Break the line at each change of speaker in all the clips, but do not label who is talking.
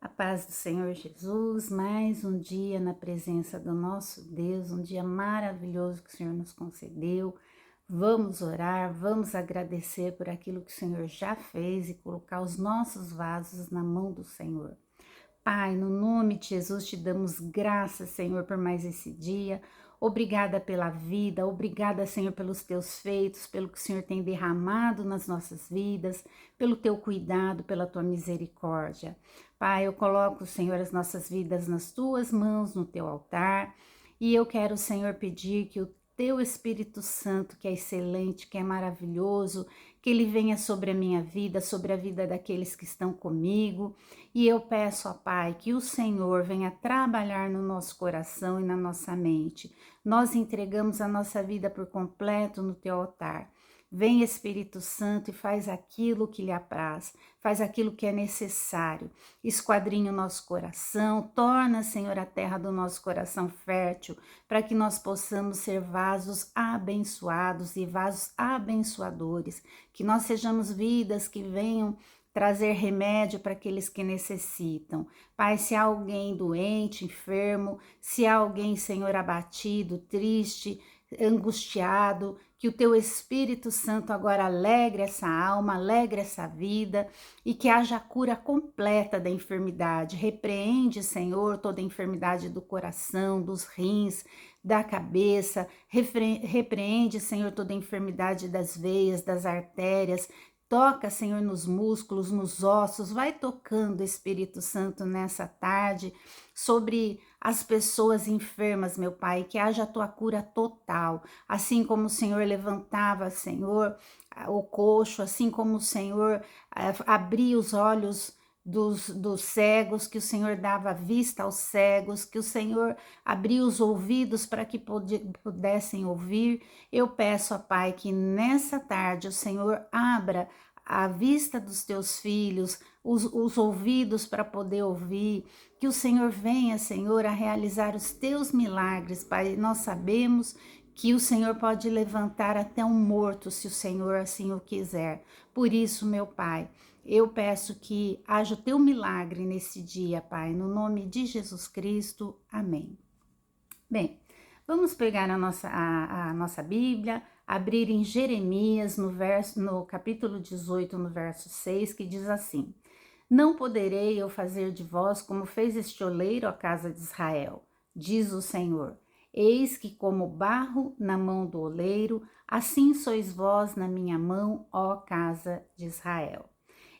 A paz do Senhor Jesus, mais um dia na presença do nosso Deus, um dia maravilhoso que o Senhor nos concedeu. Vamos orar, vamos agradecer por aquilo que o Senhor já fez e colocar os nossos vasos na mão do Senhor. Pai, no nome de Jesus, te damos graças, Senhor, por mais esse dia. Obrigada pela vida, obrigada, Senhor, pelos teus feitos, pelo que o Senhor tem derramado nas nossas vidas, pelo teu cuidado, pela tua misericórdia. Pai, eu coloco, Senhor, as nossas vidas nas tuas mãos, no teu altar, e eu quero, Senhor, pedir que o teu Espírito Santo, que é excelente, que é maravilhoso, que ele venha sobre a minha vida, sobre a vida daqueles que estão comigo. E eu peço, ó Pai, que o Senhor venha trabalhar no nosso coração e na nossa mente. Nós entregamos a nossa vida por completo no teu altar. Vem, Espírito Santo, e faz aquilo que lhe apraz, faz aquilo que é necessário. Esquadrinha o nosso coração, torna, Senhor, a terra do nosso coração fértil, para que nós possamos ser vasos abençoados e vasos abençoadores, que nós sejamos vidas que venham trazer remédio para aqueles que necessitam. Pai, se há alguém doente, enfermo, se há alguém, Senhor, abatido, triste, angustiado, que o teu Espírito Santo agora alegre essa alma, alegre essa vida e que haja a cura completa da enfermidade. Repreende, Senhor, toda a enfermidade do coração, dos rins, da cabeça. Repreende, Senhor, toda a enfermidade das veias, das artérias. Toca, Senhor, nos músculos, nos ossos, vai tocando, Espírito Santo, nessa tarde, sobre as pessoas enfermas, meu Pai, que haja a tua cura total, assim como o Senhor levantava, Senhor, o coxo, assim como o Senhor abria os olhos dos cegos, que o Senhor dava vista aos cegos, que o Senhor abria os ouvidos para que pudessem ouvir. Eu peço, ó Pai, que nessa tarde o Senhor abra a vista dos teus filhos, os ouvidos para poder ouvir, que o Senhor venha, Senhor, a realizar os teus milagres, Pai. Nós sabemos que o Senhor pode levantar até um morto, se o Senhor assim o quiser. Por isso, meu Pai, eu peço que haja o teu milagre nesse dia, Pai, no nome de Jesus Cristo. Amém. Bem, vamos pegar a nossa Bíblia, abrir em Jeremias, no capítulo 18, no verso 6, que diz assim: Não poderei eu fazer de vós como fez este oleiro à casa de Israel, diz o Senhor. Eis que como barro na mão do oleiro, assim sois vós na minha mão, ó casa de Israel.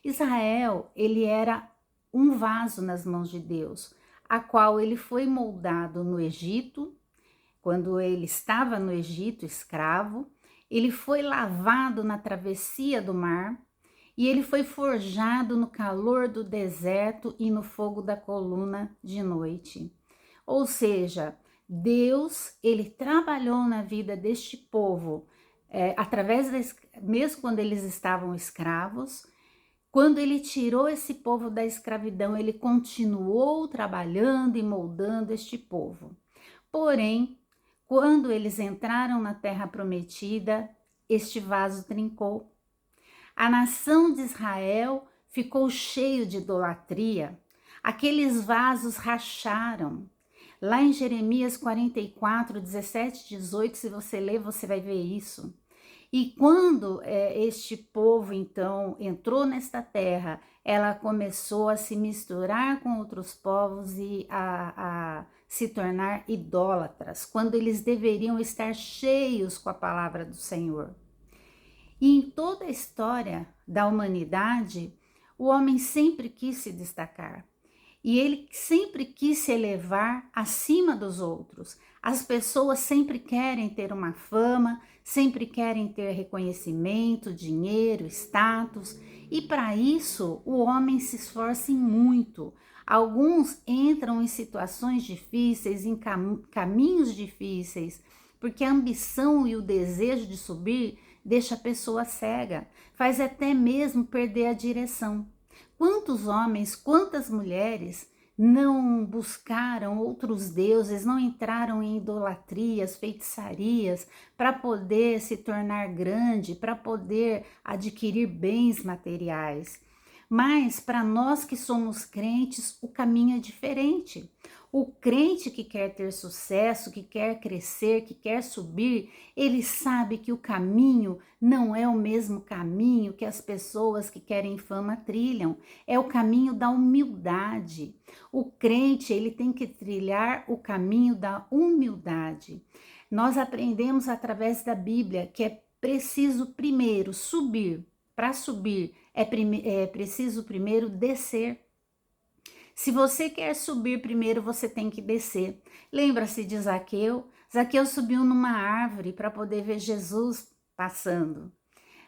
Israel, ele era um vaso nas mãos de Deus, a qual ele foi moldado no Egito, quando ele estava no Egito escravo, ele foi lavado na travessia do mar e ele foi forjado no calor do deserto e no fogo da coluna de noite. Ou seja, Deus, ele trabalhou na vida deste povo, mesmo quando eles estavam escravos. Quando ele tirou esse povo da escravidão, ele continuou trabalhando e moldando este povo. Porém, quando eles entraram na terra prometida, este vaso trincou. A nação de Israel ficou cheio de idolatria. Aqueles vasos racharam. Lá em Jeremias 44, 17, 18, se você ler, você vai ver isso. E quando este povo, então, entrou nesta terra, ela começou a se misturar com outros povos e a se tornar idólatras, quando eles deveriam estar cheios com a palavra do Senhor. E em toda a história da humanidade, o homem sempre quis se destacar. E ele sempre quis se elevar acima dos outros. As pessoas sempre querem ter uma fama, sempre querem ter reconhecimento, dinheiro, status. E para isso, o homem se esforça muito. Alguns entram em situações difíceis, em caminhos difíceis, porque a ambição e o desejo de subir deixa a pessoa cega, faz até mesmo perder a direção. Quantos homens, quantas mulheres não buscaram outros deuses, não entraram em idolatrias, feitiçarias, para poder se tornar grande, para poder adquirir bens materiais? Mas para nós que somos crentes, o caminho é diferente. O crente que quer ter sucesso, que quer crescer, que quer subir, ele sabe que o caminho não é o mesmo caminho que as pessoas que querem fama trilham. É o caminho da humildade. O crente, ele tem que trilhar o caminho da humildade. Nós aprendemos através da Bíblia que é preciso primeiro subir. Para subir, é preciso primeiro descer. Se você quer subir primeiro, você tem que descer. Lembra-se de Zaqueu? Zaqueu subiu numa árvore para poder ver Jesus passando.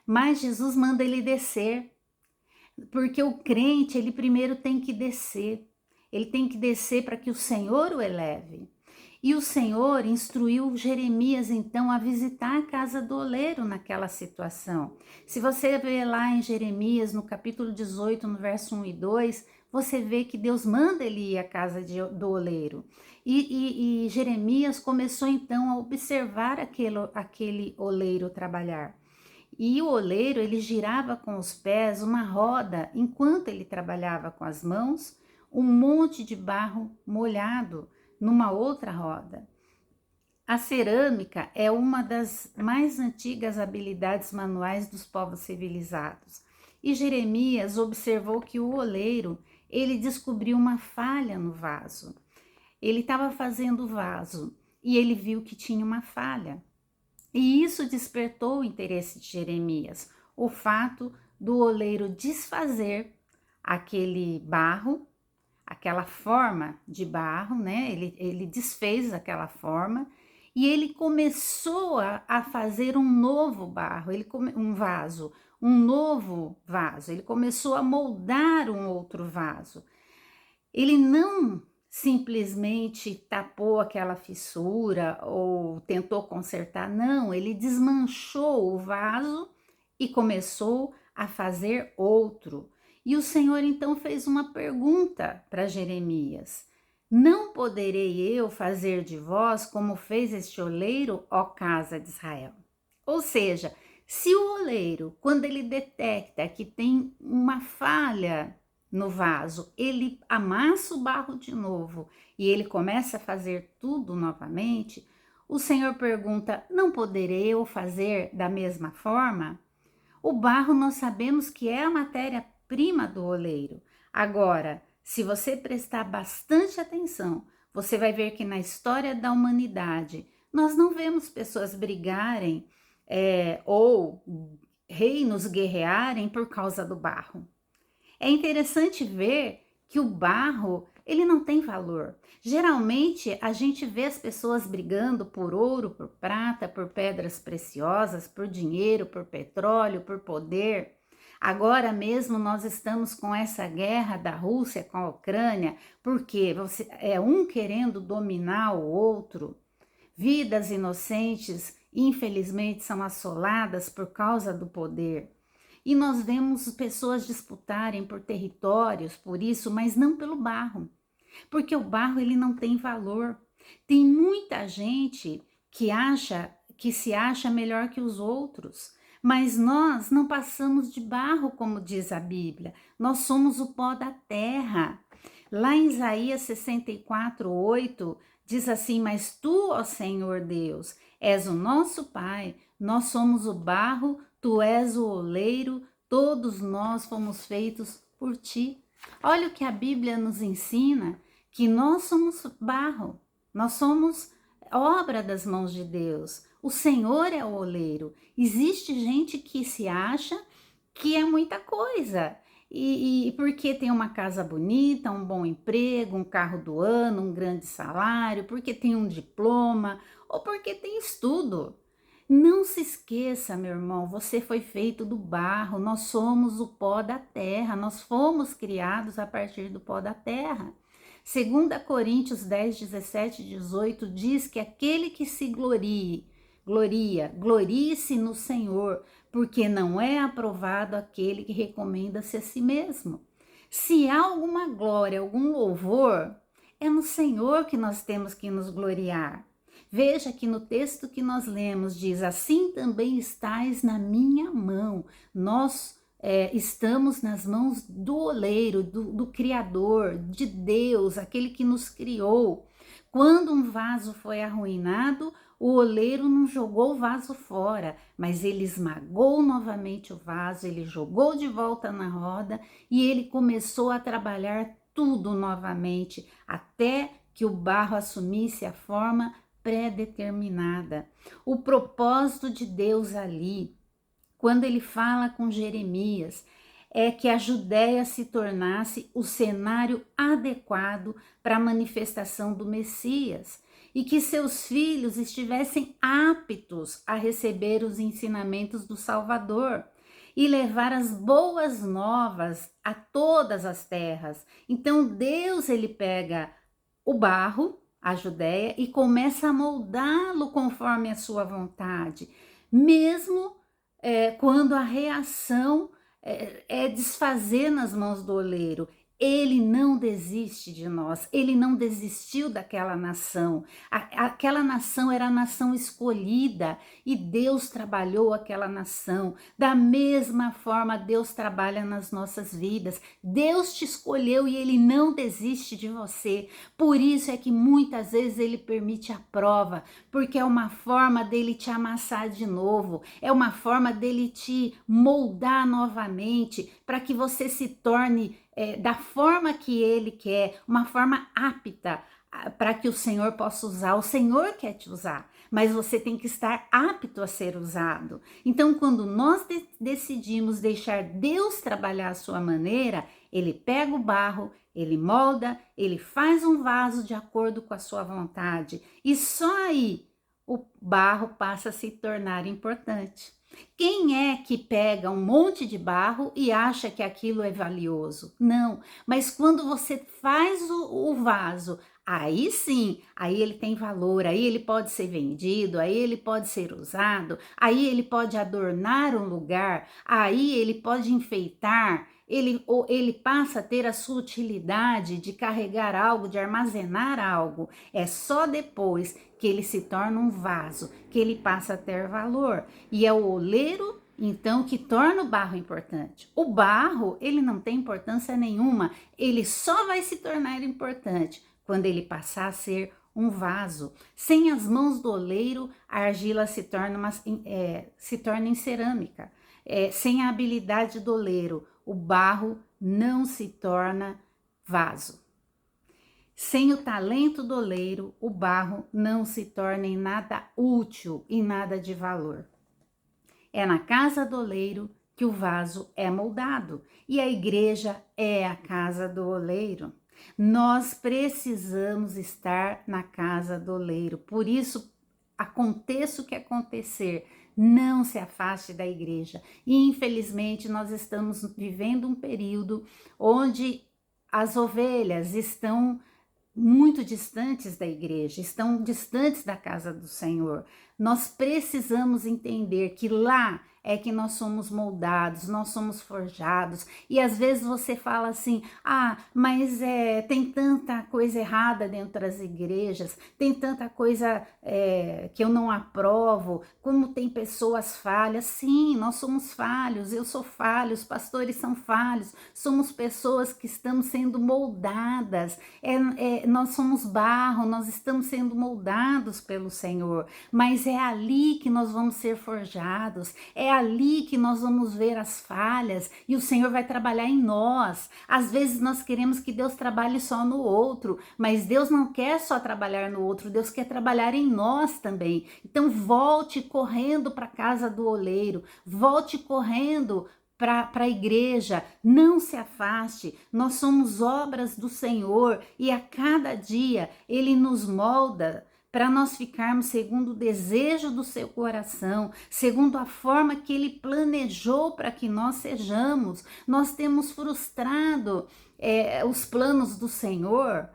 Mas Jesus manda ele descer, porque o crente, ele primeiro tem que descer. Ele tem que descer para que o Senhor o eleve. E o Senhor instruiu Jeremias, então, a visitar a casa do oleiro naquela situação. Se você ver lá em Jeremias, no capítulo 18, no verso 1 e 2, você vê que Deus manda ele ir à casa do oleiro. E Jeremias começou, então, a observar aquele oleiro trabalhar. E o oleiro, ele girava com os pés uma roda, enquanto ele trabalhava com as mãos, um monte de barro molhado numa outra roda. A cerâmica é uma das mais antigas habilidades manuais dos povos civilizados. E Jeremias observou que o oleiro, ele descobriu uma falha no vaso. Ele estava fazendo o vaso e ele viu que tinha uma falha. E isso despertou o interesse de Jeremias, o fato do oleiro desfazer aquele barro, aquela forma de barro, né? Ele desfez aquela forma e ele começou a fazer um novo barro, um vaso, um novo vaso. Ele começou a moldar um outro vaso. Ele não simplesmente tapou aquela fissura ou tentou consertar, não, ele desmanchou o vaso e começou a fazer outro. E o Senhor então fez uma pergunta para Jeremias: não poderei eu fazer de vós como fez este oleiro, ó casa de Israel? Ou seja, se o oleiro, quando ele detecta que tem uma falha no vaso, ele amassa o barro de novo e ele começa a fazer tudo novamente, o Senhor pergunta: não poderei eu fazer da mesma forma? O barro nós sabemos que é a matéria-prima do oleiro. Agora, se você prestar bastante atenção, você vai ver que na história da humanidade nós não vemos pessoas brigarem ou reinos guerrearem por causa do barro. É interessante ver que o barro, ele não tem valor. Geralmente, a gente vê as pessoas brigando por ouro, por prata, por pedras preciosas, por dinheiro, por petróleo, por poder. Agora mesmo nós estamos com essa guerra da Rússia com a Ucrânia, porque é um querendo dominar o outro. Vidas inocentes, infelizmente, são assoladas por causa do poder. E nós vemos pessoas disputarem por territórios, por isso, mas não pelo barro. Porque o barro, ele não tem valor. Tem muita gente que se acha melhor que os outros. Mas nós não passamos de barro, como diz a Bíblia. Nós somos o pó da terra. Lá em Isaías 64:8, diz assim: mas tu, ó Senhor Deus, és o nosso Pai, nós somos o barro, tu és o oleiro, todos nós fomos feitos por ti. Olha o que a Bíblia nos ensina, que nós somos barro, nós somos obra das mãos de Deus. O Senhor é o oleiro. Existe gente que se acha que é muita coisa. E porque tem uma casa bonita, um bom emprego, um carro do ano, um grande salário, porque tem um diploma ou porque tem estudo. Não se esqueça, meu irmão, você foi feito do barro, nós somos o pó da terra, nós fomos criados a partir do pó da terra. 2 Coríntios 10, 17 e 18 diz que aquele que se glorie-se no Senhor, porque não é aprovado aquele que recomenda-se a si mesmo. Se há alguma glória, algum louvor, é no Senhor que nós temos que nos gloriar. Veja que no texto que nós lemos diz: assim também estais na minha mão. Nós estamos nas mãos do oleiro, do Criador, de Deus, aquele que nos criou. Quando um vaso foi arruinado, o oleiro não jogou o vaso fora, mas ele esmagou novamente o vaso, ele jogou de volta na roda e ele começou a trabalhar tudo novamente, até que o barro assumisse a forma pré-determinada. O propósito de Deus ali, quando ele fala com Jeremias, é que a Judéia se tornasse o cenário adequado para a manifestação do Messias e que seus filhos estivessem aptos a receber os ensinamentos do Salvador e levar as boas novas a todas as terras. Então Deus, ele pega o barro, a Judéia, e começa a moldá-lo conforme a sua vontade, mesmo quando a reação é desfazer nas mãos do oleiro. Ele não desiste de nós, ele não desistiu daquela nação. Aquela nação era a nação escolhida e Deus trabalhou aquela nação. Da mesma forma, Deus trabalha nas nossas vidas. Deus te escolheu e ele não desiste de você. Por isso é que muitas vezes ele permite a prova, porque é uma forma dele te amassar de novo, é uma forma dele te moldar novamente, para que você se torne da forma que ele quer, uma forma apta para que o Senhor possa usar. O Senhor quer te usar, mas você tem que estar apto a ser usado. Então, quando nós decidimos deixar Deus trabalhar à sua maneira, ele pega o barro, ele molda, ele faz um vaso de acordo com a sua vontade, e só aí o barro passa a se tornar importante. Quem é que pega um monte de barro e acha que aquilo é valioso? Não, mas quando você faz o vaso, aí sim, aí ele tem valor, aí ele pode ser vendido, aí ele pode ser usado, aí ele pode adornar um lugar, aí ele pode enfeitar, ele passa a ter a sua utilidade de carregar algo, de armazenar algo. É só depois que ele se torna um vaso que ele passa a ter valor. E é o oleiro, então, que torna o barro importante. O barro, ele não tem importância nenhuma, ele só vai se tornar importante quando ele passar a ser um vaso. Sem as mãos do oleiro, a argila se torna em cerâmica. Sem a habilidade do oleiro, o barro não se torna vaso. Sem o talento do oleiro, o barro não se torna em nada útil, em nada de valor. É na casa do oleiro que o vaso é moldado, e a igreja é a casa do oleiro. Nós precisamos estar na casa do oleiro, por isso, aconteça o que acontecer, não se afaste da igreja. E infelizmente nós estamos vivendo um período onde as ovelhas estão muito distantes da igreja, estão distantes da casa do Senhor. Nós precisamos entender que lá é que nós somos moldados, nós somos forjados. E às vezes você fala assim, mas tem tanta coisa errada dentro das igrejas, tem tanta coisa que eu não aprovo, como tem pessoas falhas. Sim, nós somos falhos, eu sou falho, os pastores são falhos, somos pessoas que estamos sendo moldadas, nós somos barro, nós estamos sendo moldados pelo Senhor, mas é ali que nós vamos ser forjados, é ali que nós vamos ver as falhas e o Senhor vai trabalhar em nós. Às vezes nós queremos que Deus trabalhe só no outro, mas Deus não quer só trabalhar no outro, Deus quer trabalhar em nós também. Então volte correndo para a casa do oleiro, volte correndo para a igreja, não se afaste, nós somos obras do Senhor e a cada dia Ele nos molda para nós ficarmos segundo o desejo do seu coração, segundo a forma que Ele planejou para que nós sejamos. Nós temos frustrado os planos do Senhor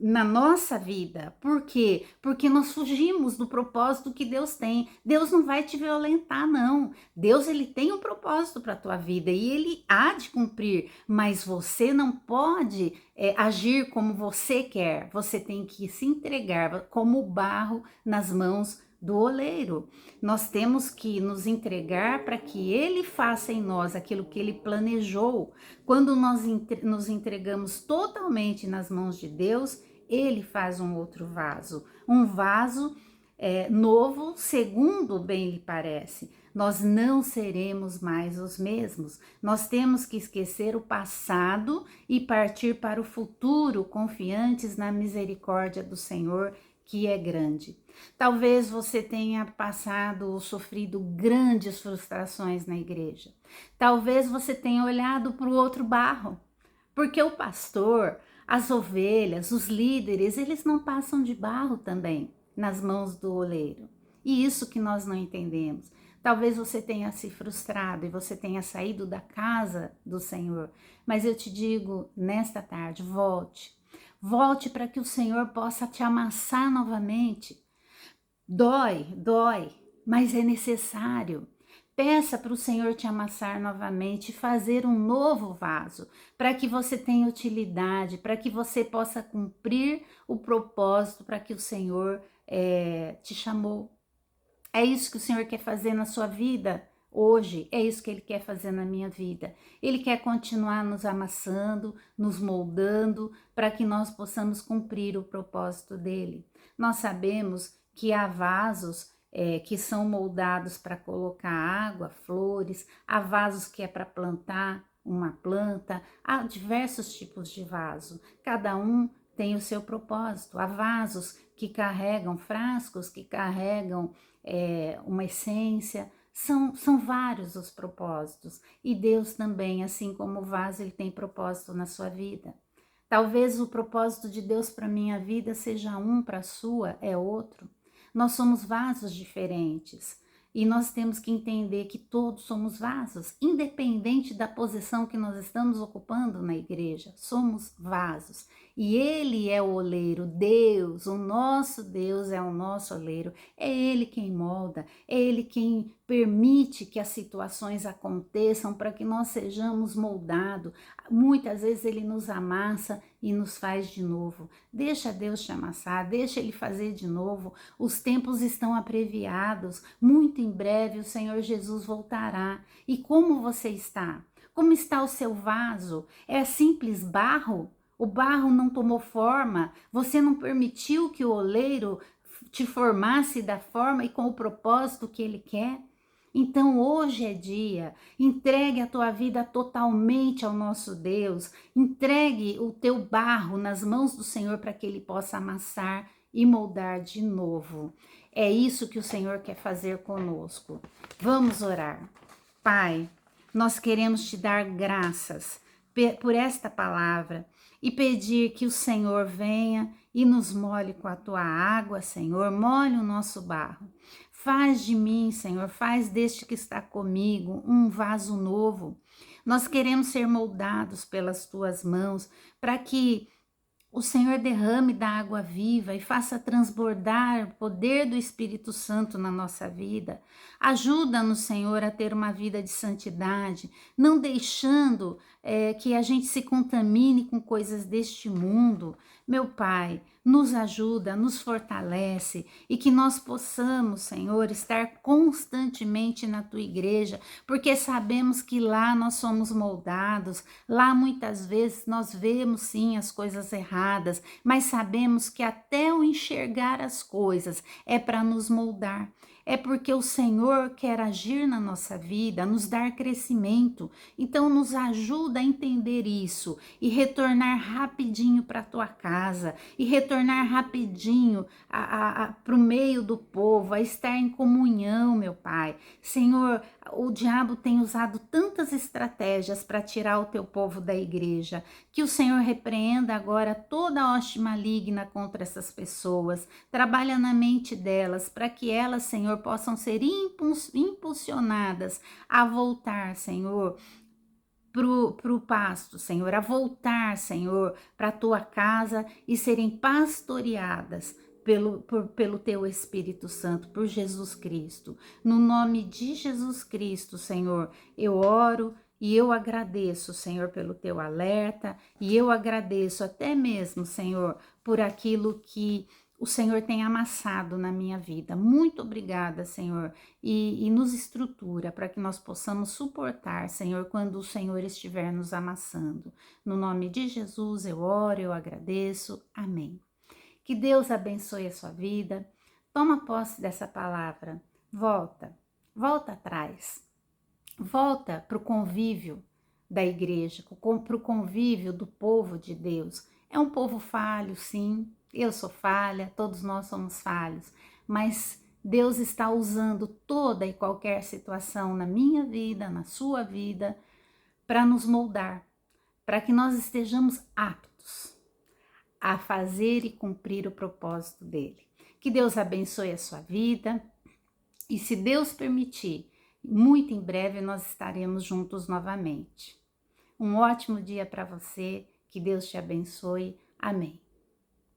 na nossa vida. Por quê? Porque nós fugimos do propósito que Deus tem. Deus não vai te violentar, não. Deus, ele tem um propósito para a tua vida e ele há de cumprir, mas você não pode agir como você quer. Você tem que se entregar como barro nas mãos do oleiro. Nós temos que nos entregar para que ele faça em nós aquilo que ele planejou. Quando nós nos entregamos totalmente nas mãos de Deus, ele faz um outro vaso, um vaso novo, segundo bem lhe parece. Nós não seremos mais os mesmos. Nós temos que esquecer o passado e partir para o futuro, confiantes na misericórdia do Senhor, que é grande. Talvez você tenha passado ou sofrido grandes frustrações na igreja. Talvez você tenha olhado para o outro barro, porque o pastor, as ovelhas, os líderes, eles não passam de barro também nas mãos do oleiro. E isso que nós não entendemos. Talvez você tenha se frustrado e você tenha saído da casa do Senhor. Mas eu te digo nesta tarde, volte. Volte para que o Senhor possa te amassar novamente. Dói, mas é necessário. Peça para o Senhor te amassar novamente e fazer um novo vaso, para que você tenha utilidade, para que você possa cumprir o propósito para que o Senhor te chamou. É isso que o Senhor quer fazer na sua vida hoje, é isso que Ele quer fazer na minha vida. Ele quer continuar nos amassando, nos moldando, para que nós possamos cumprir o propósito dEle. Nós sabemos que há vasos que são moldados para colocar água, flores, há vasos que é para plantar uma planta, há diversos tipos de vaso, cada um tem o seu propósito. Há vasos que carregam frascos, que carregam uma essência, são vários os propósitos. E Deus também, assim como o vaso, Ele tem propósito na sua vida. Talvez o propósito de Deus para a minha vida seja um, para a sua é outro. Nós somos vasos diferentes e nós temos que entender que todos somos vasos, independente da posição que nós estamos ocupando na igreja, somos vasos. E Ele é o oleiro, Deus, o nosso Deus é o nosso oleiro, é Ele quem molda, é Ele quem permite que as situações aconteçam para que nós sejamos moldados. Muitas vezes Ele nos amassa e nos faz de novo. Deixa Deus te amassar, deixa Ele fazer de novo. Os tempos estão abreviados, muito em breve o Senhor Jesus voltará. E como você está? Como está o seu vaso? É simples barro? O barro não tomou forma, você não permitiu que o oleiro te formasse da forma e com o propósito que ele quer? Então hoje é dia, entregue a tua vida totalmente ao nosso Deus, entregue o teu barro nas mãos do Senhor para que Ele possa amassar e moldar de novo. É isso que o Senhor quer fazer conosco. Vamos orar. Pai, nós queremos te dar graças por esta palavra e pedir que o Senhor venha e nos molhe com a tua água, Senhor, molhe o nosso barro. Faz de mim, Senhor, faz deste que está comigo um vaso novo. Nós queremos ser moldados pelas tuas mãos para que o Senhor derrame da água viva e faça transbordar o poder do Espírito Santo na nossa vida. Ajuda-nos, Senhor, a ter uma vida de santidade, não deixando que a gente se contamine com coisas deste mundo. Meu Pai, nos ajuda, nos fortalece e que nós possamos, Senhor, estar constantemente na Tua igreja, porque sabemos que lá nós somos moldados, lá muitas vezes nós vemos sim as coisas erradas, mas sabemos que até o enxergar as coisas é para nos moldar. É porque o Senhor quer agir na nossa vida, nos dar crescimento. Então nos ajuda a entender isso e retornar rapidinho para a tua casa e retornar rapidinho para o meio do povo, a estar em comunhão, meu Pai. Senhor, o diabo tem usado tantas estratégias para tirar o teu povo da igreja, que o Senhor repreenda agora toda a hoste maligna contra essas pessoas, trabalha na mente delas, para que elas, Senhor, possam ser impulsionadas a voltar, Senhor, para o pasto, Senhor, a voltar, Senhor, para a tua casa e serem pastoreadas pelo teu Espírito Santo, por Jesus Cristo. No nome de Jesus Cristo, Senhor, eu oro e eu agradeço, Senhor, pelo teu alerta, e eu agradeço até mesmo, Senhor, por aquilo que o Senhor tem amassado na minha vida. Muito obrigada, Senhor, e nos estrutura para que nós possamos suportar, Senhor, quando o Senhor estiver nos amassando. No nome de Jesus eu oro, eu agradeço. Amém. Que Deus abençoe a sua vida. Toma posse dessa palavra. Volta atrás. Volta para o convívio da igreja, para o convívio do povo de Deus. É um povo falho, sim. Eu sou falha, todos nós somos falhos. Mas Deus está usando toda e qualquer situação na minha vida, na sua vida, para nos moldar, para que nós estejamos aptos a fazer e cumprir o propósito dele. Que Deus abençoe a sua vida e, se Deus permitir, muito em breve nós estaremos juntos novamente. Um ótimo dia para você, que Deus te abençoe. Amém.